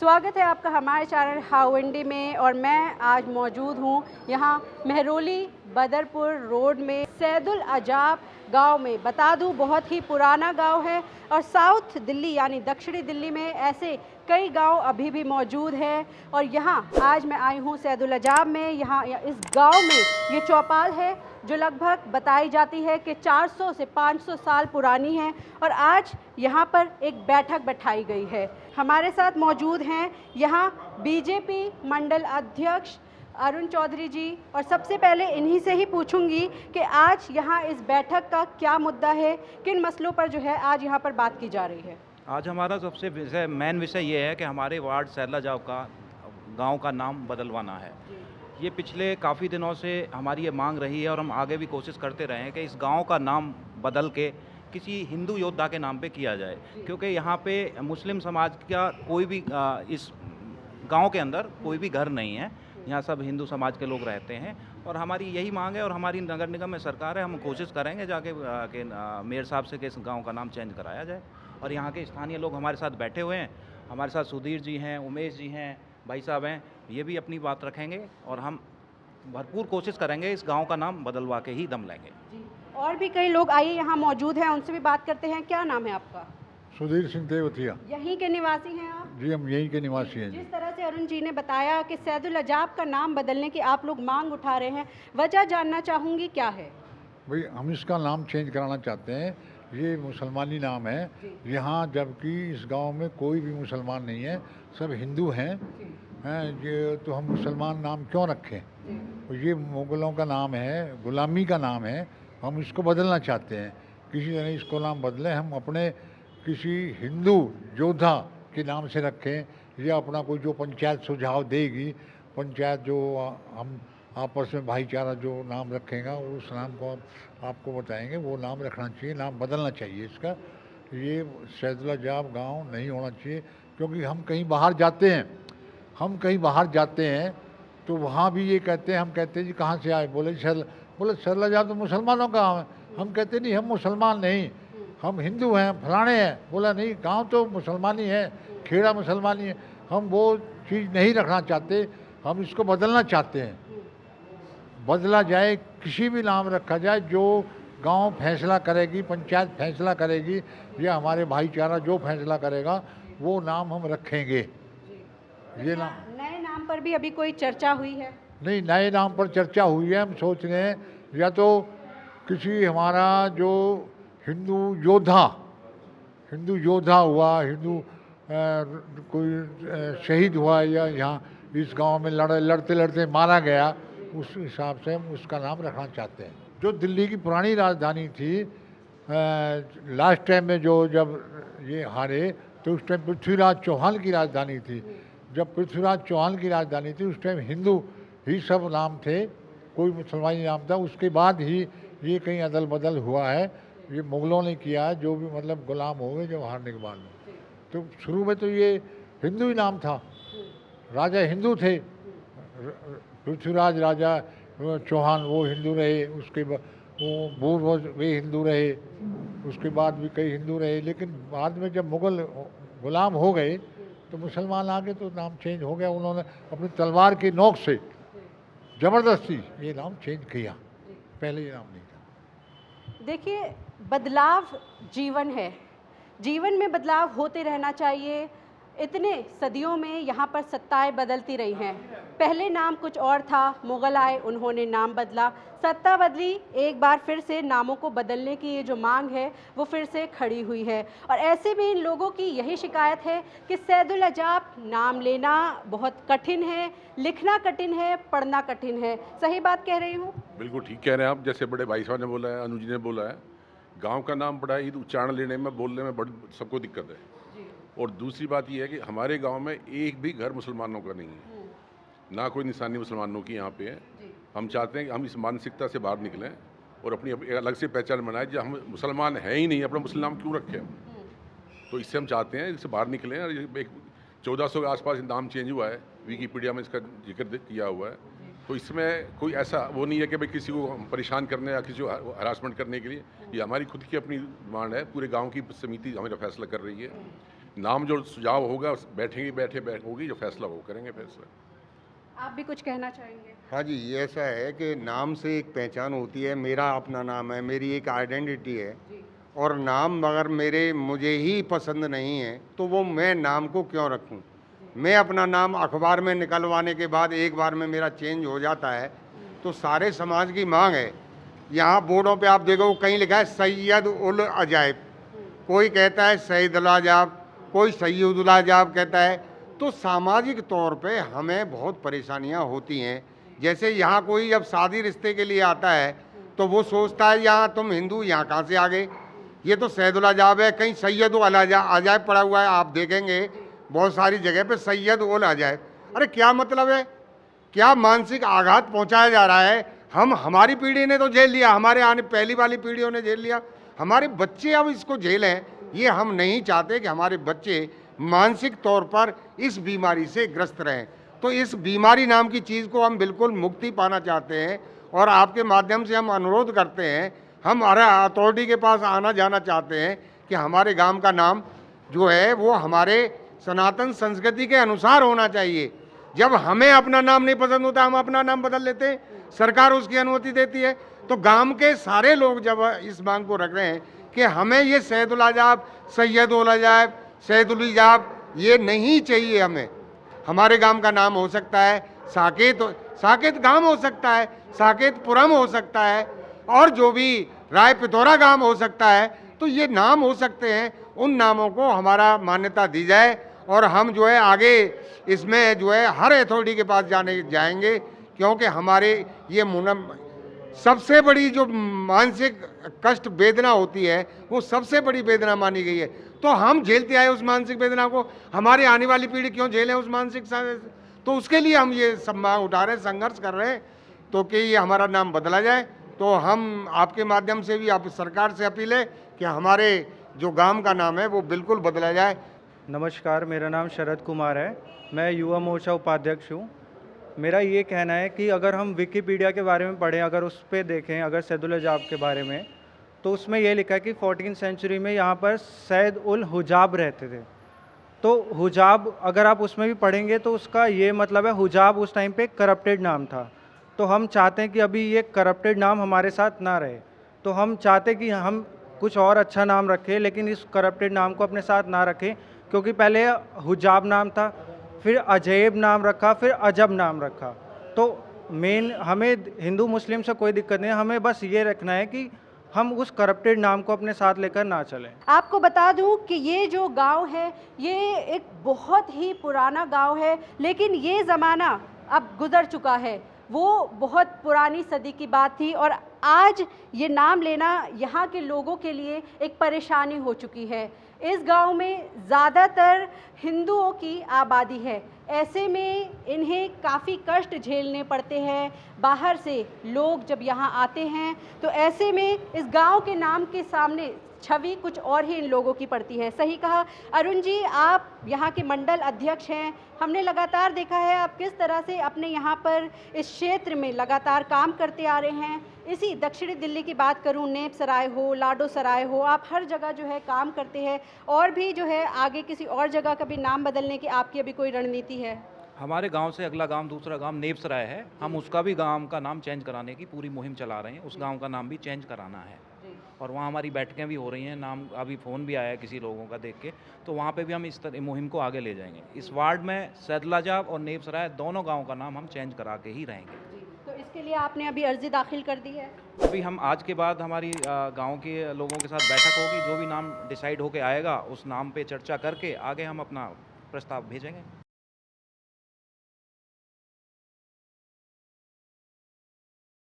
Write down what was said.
स्वागत है आपका हमारे चैनल हाउ इंडी में। और मैं आज मौजूद हूँ यहाँ मेहरौली बदरपुर रोड में सैदुल अजाब गांव में। बता दूँ बहुत ही पुराना गांव है और साउथ दिल्ली यानी दक्षिणी दिल्ली में ऐसे कई गांव अभी भी मौजूद हैं। और यहाँ आज मैं आई हूँ सैदुल अजाब में। यहाँ इस गांव में ये चौपाल है जो लगभग बताई जाती है कि 400 से 500 साल पुरानी है और आज यहाँ पर एक बैठक बैठाई गई है। हमारे साथ मौजूद हैं यहाँ बीजेपी मंडल अध्यक्ष अरुण चौधरी जी। और सबसे पहले इन्हीं से ही पूछूंगी कि आज यहाँ इस बैठक का क्या मुद्दा है, किन मसलों पर जो है आज यहाँ पर बात की जा रही है। आज हमारा सबसे मेन विषय ये है कि हमारे वार्ड सैदुल अजाब का गांव का नाम बदलवाना है। ये पिछले काफ़ी दिनों से हमारी ये मांग रही है और हम आगे भी कोशिश करते रहे हैं कि इस गांव का नाम बदल के किसी हिंदू योद्धा के नाम पे किया जाए, क्योंकि यहाँ पे मुस्लिम समाज का कोई भी इस गांव के अंदर कोई भी घर नहीं है। यहाँ सब हिंदू समाज के लोग रहते हैं और हमारी यही मांग है। और हमारी नगर निगम में सरकार है, हम कोशिश करेंगे जाके कि मेयर साहब से कि इस गाँव का नाम चेंज कराया जाए। और यहाँ के स्थानीय लोग हमारे साथ बैठे हुए हैं, हमारे साथ सुधीर जी हैं, उमेश जी हैं, भाई साहब हैं, ये भी अपनी बात रखेंगे और हम भरपूर कोशिश करेंगे इस गांव का नाम बदलवा के ही दम लेंगे। और भी कई लोग आइए यहाँ मौजूद हैं, उनसे भी बात करते हैं। क्या नाम है आपका? सुधीर सिंह तेवतिया। यहीं के निवासी हैं आप? जी, हम यहीं के निवासी हैं। जिस तरह से अरुण जी ने बताया कि सैदुल अजाब का नाम बदलने की आप लोग मांग उठा रहे हैं, वजह जानना चाहूँगी क्या है? भाई, हम इसका नाम चेंज कराना चाहते हैं। ये मुसलमानी नाम है यहाँ, जबकि इस गांव में कोई भी मुसलमान नहीं है, सब हिंदू हैं। ये तो हम मुसलमान नाम क्यों रखें? ये मुग़लों का नाम है, गुलामी का नाम है। हम इसको बदलना चाहते हैं, किसी तरह इसको नाम बदलें। हम अपने किसी हिंदू योद्धा के नाम से रखें या अपना कोई जो पंचायत सुझाव देगी, पंचायत जो हम आपस में भाईचारा जो नाम रखेगा उस नाम को आपको बताएंगे, वो नाम रखना चाहिए, नाम बदलना चाहिए इसका। ये सैदुल अजाब गाँव नहीं होना चाहिए, क्योंकि हम कहीं बाहर जाते हैं तो वहाँ भी ये कहते हैं, हम कहते हैं जी कहाँ से आए? बोले सैदुल अजाब तो मुसलमानों का गाँव है। हम कहते नहीं, हम मुसलमान नहीं, हम हिंदू हैं, फलाने हैं। बोला नहीं, गांव तो मुसलमानी है, खेड़ा मुसलमानी है। हम वो चीज़ नहीं रखना चाहते, हम इसको बदलना चाहते हैं। बदला जाए, किसी भी नाम रखा जाए जो गांव फैसला करेगी, पंचायत फैसला करेगी या हमारे भाईचारा जो फैसला करेगा वो नाम हम रखेंगे। ये नाम, नए नाम पर भी अभी कोई चर्चा हुई है? नहीं, नए नाम पर चर्चा हुई है। हम सोच रहे हैं या तो किसी हमारा जो हिंदू योद्धा हुआ, कोई शहीद हुआ या यहाँ इस गांव में लड़ते लड़ते मारा गया, उस हिसाब से हम उसका नाम रखना चाहते हैं। जो दिल्ली की पुरानी राजधानी थी, लास्ट टाइम में जब ये हारे तो उस टाइम पृथ्वीराज चौहान की राजधानी थी। जब पृथ्वीराज चौहान की राजधानी थी उस टाइम हिंदू ही सब नाम थे, कोई मुसलमानी नाम था। उसके बाद ही ये कहीं अदल बदल हुआ है। ये मुग़लों ने किया है, जो भी मतलब गुलाम हो गए जब हारने के बाद में। तो शुरू में तो ये हिंदू ही नाम था, राजा हिंदू थे। पृथ्वीराज राजा चौहान वो हिंदू रहे, उसके बाद वो पूर्वज वे हिंदू रहे, उसके बाद भी कई हिंदू रहे। लेकिन बाद में जब मुग़ल गुलाम हो गए तो मुसलमान आ गए तो नाम चेंज हो गया। उन्होंने अपनी तलवार की नोक से ज़बरदस्ती ये नाम चेंज किया, पहले ये नाम नहीं था। देखिए, बदलाव जीवन है, जीवन में बदलाव होते रहना चाहिए। इतने सदियों में यहाँ पर सत्ताएं बदलती रही हैं। पहले नाम कुछ और था, मुग़ल आए, उन्होंने नाम बदला, सत्ता बदली, एक बार फिर से नामों को बदलने की ये जो मांग है वो फिर से खड़ी हुई है। और ऐसे में इन लोगों की यही शिकायत है कि सैदुल अजाब नाम लेना बहुत कठिन है, लिखना कठिन है, पढ़ना कठिन है। सही बात कह रही हूँ? बिल्कुल ठीक कह रहे हैं आप। जैसे बड़े भाई साहब ने बोला है, अनुज ने बोला है, गांव का नाम बड़ा ही उच्चारण लेने में, बोलने में बड़ी सबको दिक्कत है। और दूसरी बात यह है कि हमारे गांव में एक भी घर मुसलमानों का नहीं है, ना कोई निशानी मुसलमानों की यहाँ पे है। हम चाहते हैं कि हम इस मानसिकता से बाहर निकलें और अपनी अलग से पहचान बनाएं। जब हम मुसलमान हैं ही नहीं, अपना मुस्लिम नाम क्यों रखें हम? तो इससे हम चाहते हैं इससे बाहर निकलें। और एक 1400 के आसपास नाम चेंज हुआ है, विकीपीडिया में इसका जिक्र किया हुआ है। तो इसमें कोई ऐसा वो नहीं है कि भाई किसी को परेशान करने या किसी को हरासमेंट करने के लिए। ये हमारी खुद की अपनी डिमांड है, पूरे गांव की समिति हमारा फैसला कर रही है। नाम जो सुझाव होगा बैठेंगे होगी जो फैसला वो करेंगे फैसला। आप भी कुछ कहना चाहेंगे? हाँ जी, ये ऐसा है कि नाम से एक पहचान होती है। मेरा अपना नाम है, मेरी एक आइडेंटिटी है। और नाम अगर मुझे ही पसंद नहीं है तो वो मैं नाम को क्यों रखूं? मैं अपना नाम अखबार में निकलवाने के बाद एक बार में मेरा चेंज हो जाता है तो सारे समाज की मांग है। यहाँ बोर्डों पे आप देखो कहीं लिखा है सैयद उल अजायब, कोई कहता है सैयद उल अजाब, कोई सैयद उल अजाब कहता है। तो सामाजिक तौर पे हमें बहुत परेशानियाँ होती हैं। जैसे यहाँ कोई जब शादी रिश्ते के लिए आता है तो वो सोचता है यहाँ तुम हिंदू यहाँ कहाँ से आ गए, ये तो सैयद उल अजाब है। कहीं सैयद उल अजायब पड़ा हुआ है, आप देखेंगे बहुत सारी जगह पे सैयद उल अजायब। अरे क्या मतलब है? क्या मानसिक आघात पहुंचाया जा रहा है? हमारी पीढ़ी ने तो झेल लिया, हमारे आने पहली वाली पीढ़ियों ने झेल लिया, हमारे बच्चे अब इसको झेलें। ये हम नहीं चाहते कि हमारे बच्चे मानसिक तौर पर इस बीमारी से ग्रस्त रहें। तो इस बीमारी नाम की चीज़ को हम बिल्कुल मुक्ति पाना चाहते हैं और आपके माध्यम से हम अनुरोध करते हैं, हम अथॉरिटी के पास आना जाना चाहते हैं कि हमारे गांव का नाम जो है वो हमारे सनातन संस्कृति के अनुसार होना चाहिए। जब हमें अपना नाम नहीं पसंद होता हम अपना नाम बदल लेते हैं, सरकार उसकी अनुमति देती है। तो गांव के सारे लोग जब इस मांग को रख रहे हैं कि हमें ये सैयद उल अजाब, सैयद उल अजाब, सैयद उल अजाब ये नहीं चाहिए। हमारे गांव का नाम हो सकता है साकेत गांव हो सकता है, साकेतपुरम हो सकता है, और जो भी राय पिथौरा गांव हो सकता है। तो ये नाम हो सकते हैं, उन नामों को हमारा मान्यता दी जाए और हम जो है आगे इसमें जो है हर अथॉरिटी के पास जाएंगे, क्योंकि हमारे ये सबसे बड़ी जो मानसिक कष्ट वेदना होती है वो सबसे बड़ी वेदना मानी गई है। तो हम झेलते आए उस मानसिक वेदना को, हमारी आने वाली पीढ़ी क्यों झेले उस मानसिक तो उसके लिए हम ये सब मांग उठा रहे हैं, संघर्ष कर रहे हैं तो कि ये हमारा नाम बदला जाए। तो हम आपके माध्यम से भी आप सरकार से अपील है कि हमारे जो गांव का नाम है वो बिल्कुल बदला जाए। नमस्कार, मेरा नाम शरद कुमार है, मैं युवा मोर्चा उपाध्यक्ष हूँ। मेरा ये कहना है कि अगर हम विकिपीडिया के बारे में पढ़ें, अगर उस पर देखें, अगर सैयद उल अजाब के बारे में, तो उसमें यह लिखा है कि 14वीं सेंचुरी में यहाँ पर सैयद उल हुजाब रहते थे। तो हुजाब अगर आप उसमें भी पढ़ेंगे तो उसका ये मतलब है, हुजाब उस टाइम पे करप्टेड नाम था। तो हम चाहते हैं कि अभी ये करप्टेड नाम हमारे साथ ना रहे। तो हम चाहते हैं कि हम कुछ और अच्छा नाम रखें, लेकिन इस करप्टेड नाम को अपने साथ ना रखें, क्योंकि पहले हुजाब नाम था, फिर अजैब नाम रखा, फिर अजब नाम रखा। तो मेन हमें हिंदू मुस्लिम से कोई दिक्कत नहीं है, हमें बस ये रखना है कि हम उस करप्टेड नाम को अपने साथ लेकर ना चलें। आपको बता दूं कि ये जो गांव है ये एक बहुत ही पुराना गांव है, लेकिन ये ज़माना अब गुज़र चुका है। वो बहुत पुरानी सदी की बात थी और आज ये नाम लेना यहाँ के लोगों के लिए एक परेशानी हो चुकी है। इस गांव में ज़्यादातर हिंदुओं की आबादी है, ऐसे में इन्हें काफ़ी कष्ट झेलने पड़ते हैं। बाहर से लोग जब यहाँ आते हैं तो ऐसे में इस गांव के नाम के सामने छवि कुछ और ही इन लोगों की पड़ती है। सही कहा अरुण जी, आप यहाँ के मंडल अध्यक्ष हैं। हमने लगातार देखा है आप किस तरह से अपने यहाँ पर इस क्षेत्र में लगातार काम करते आ रहे हैं। इसी दक्षिणी दिल्ली की बात करूँ, नेप सराय हो, लाडो सराय हो, आप हर जगह जो है काम करते हैं। और भी जो है आगे किसी और जगह का भी नाम बदलने की आपकी अभी कोई रणनीति है? हमारे गांव से अगला गांव, दूसरा गांव नेप सराय है, हम उसका भी गांव का नाम चेंज कराने की पूरी मुहिम चला रहे हैं। उस गांव का नाम भी चेंज कराना है और वहाँ हमारी बैठकें भी हो रही हैं। नाम अभी फ़ोन भी आया है किसी लोगों का देख के, तो वहाँ पे भी हम इस तरह मुहिम को आगे ले जाएंगे। इस वार्ड में सैयद उल अजाब और नेप सराय दोनों गाँव का नाम हम चेंज करा के ही रहेंगे। तो इसके लिए आपने अभी अर्जी दाखिल कर दी है? अभी हम आज के बाद हमारी गांव के लोगों के साथ बैठक होगी, जो भी नाम डिसाइड होके आएगा उस नाम पे चर्चा करके आगे हम अपना प्रस्ताव भेजेंगे।